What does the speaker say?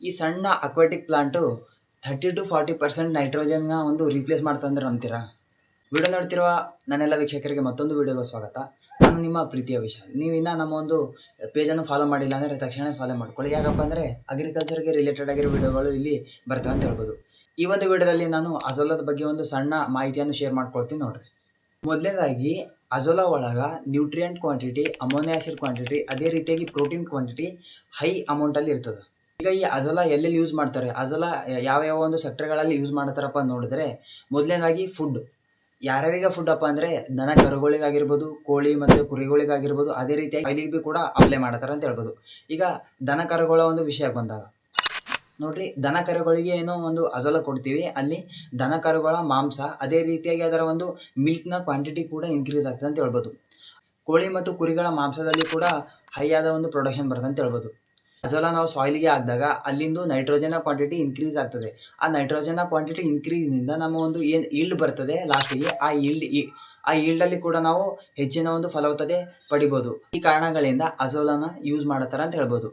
ಈ ಸಣ್ಣ aquatic plant 30-40% ನೈಟ್ರೋಜನ್ನ ಒಂದು ರೀಪ್ಲೇಸ್ ಮಾಡ್ತಂದ್ರೆ ಅಂತೀರಾ? ವಿಡಿಯೋ ನೋಡ್ತಿರುವ ನನ್ನೆಲ್ಲ ವೀಕ್ಷಕರಿಗೆ ಮತ್ತೊಂದು ವಿಡಿಯೋಗೆ ಸ್ವಾಗತ. ನಾನು ನಿಮ್ಮ ಪ್ರೀತಿಯ ವಿಶಾಲ್. ನೀವು ಇನ್ನೂ ನಮ್ಮ ಒಂದು ಪೇಜನ್ನು ಫಾಲೋ ಮಾಡಿಲ್ಲ ಅಂದರೆ ತಕ್ಷಣ ಫಾಲೋ ಮಾಡ್ಕೊಳ್ಳಿ. ಯಾಕಪ್ಪ ಅಂದರೆ ಅಗ್ರಿಕಲ್ಚರ್ಗೆ ರಿಲೇಟೆಡ್ ಆಗಿರೋ ವಿಡಿಯೋಗಳು ಇಲ್ಲಿ ಬರ್ತವೆ ಅಂತ ಹೇಳ್ಬೋದು. ಈ ಒಂದು ವಿಡಿಯೋದಲ್ಲಿ ನಾನು ಅಜೋಲಾದ ಬಗ್ಗೆ ಒಂದು ಸಣ್ಣ ಮಾಹಿತಿಯನ್ನು ಶೇರ್ ಮಾಡ್ಕೊಳ್ತೀನಿ ನೋಡ್ರಿ. ಮೊದಲನೇದಾಗಿ ಅಜೋಲಾ ಒಳಗೆ nutrient quantity, ammonia acid quantity, ಅದೇ ರೀತಿಯಾಗಿ ಪ್ರೋಟೀನ್ ಕ್ವಾಂಟಿಟಿ ಹೈ ಅಮೌಂಟಲ್ಲಿ ಇರ್ತದೆ. ಈಗ ಈ ಅಜೋಲಾ ಎಲ್ಲೆಲ್ಲಿ ಯೂಸ್ ಮಾಡ್ತಾರೆ, ಅಜೋಲಾ ಯಾವ ಒಂದು ಸೆಕ್ಟರ್ಗಳಲ್ಲಿ ಯೂಸ್ ಮಾಡ್ತಾರಪ್ಪ ನೋಡಿದ್ರೆ, ಮೊದಲನೇದಾಗಿ ಫುಡ್. ಯಾರ್ಯಾರಿಗೆ ಫುಡ್ ಅಪ್ಪ ಅಂದರೆ ದನ ಕರುಗಳಿಗಾಗಿರ್ಬೋದು, ಕೋಳಿ ಮತ್ತು ಕುರಿಗಳಿಗಾಗಿರ್ಬೋದು, ಅದೇ ರೀತಿಯಾಗಿ ಆಯಿಲಿಗೆ ಭೀ ಕೂಡ ಅಪ್ಲೈ ಮಾಡ್ತಾರೆ ಅಂತ ಹೇಳ್ಬೋದು. ಈಗ ದನ ಕರುಗಳ ಒಂದು ವಿಷಯಕ್ಕೆ ಬಂದಾಗ ನೋಡ್ರಿ, ದನ ಕರುಗಳಿಗೆ ಏನೋ ಒಂದು ಅಜೋಲಾ ಕೊಡ್ತೀವಿ, ಅಲ್ಲಿ ದನ ಕರುಗಳ ಮಾಂಸ ಅದೇ ರೀತಿಯಾಗಿ ಅದರ ಒಂದು ಮಿಲ್ಕ್ನ ಕ್ವಾಂಟಿಟಿ ಕೂಡ ಇನ್ಕ್ರೀಸ್ ಆಗ್ತದೆ ಅಂತ ಹೇಳ್ಬೋದು. ಕೋಳಿ ಮತ್ತು ಕುರಿಗಳ ಮಾಂಸದಲ್ಲಿ ಕೂಡ ಹೈ ಆದ ಒಂದು ಪ್ರೊಡಕ್ಷನ್ ಬರ್ತದೆ ಅಂತ ಹೇಳ್ಬೋದು. ಅಜೋಲಾ ನಾವು ಸಾಯಿಲಿಗೆ ಹಾಕಿದಾಗ ಅಲ್ಲಿಂದು ನೈಟ್ರೋಜನ್ನ ಕ್ವಾಂಟಿಟಿ ಇನ್ಕ್ರೀಸ್ ಆಗ್ತದೆ. ಆ ನೈಟ್ರೋಜನ್ನ ಕ್ವಾಂಟಿಟಿ ಇನ್ಕ್ರೀಸ್ನಿಂದ ನಮ್ಮ ಒಂದು ಏನು ಈಲ್ಡ್ ಬರ್ತದೆ ಲಾಸ್ಟಿಗೆ, ಆ ಈಲ್ಡಲ್ಲಿ ಕೂಡ ನಾವು ಹೆಚ್ಚಿನ ಒಂದು ಫಲವತ್ತತೆ ಪಡಿಬೋದು. ಈ ಕಾರಣಗಳಿಂದ ಅಜೋಲಾನ ಯೂಸ್ ಮಾಡ್ತಾರೆ ಅಂತ ಹೇಳ್ಬೋದು.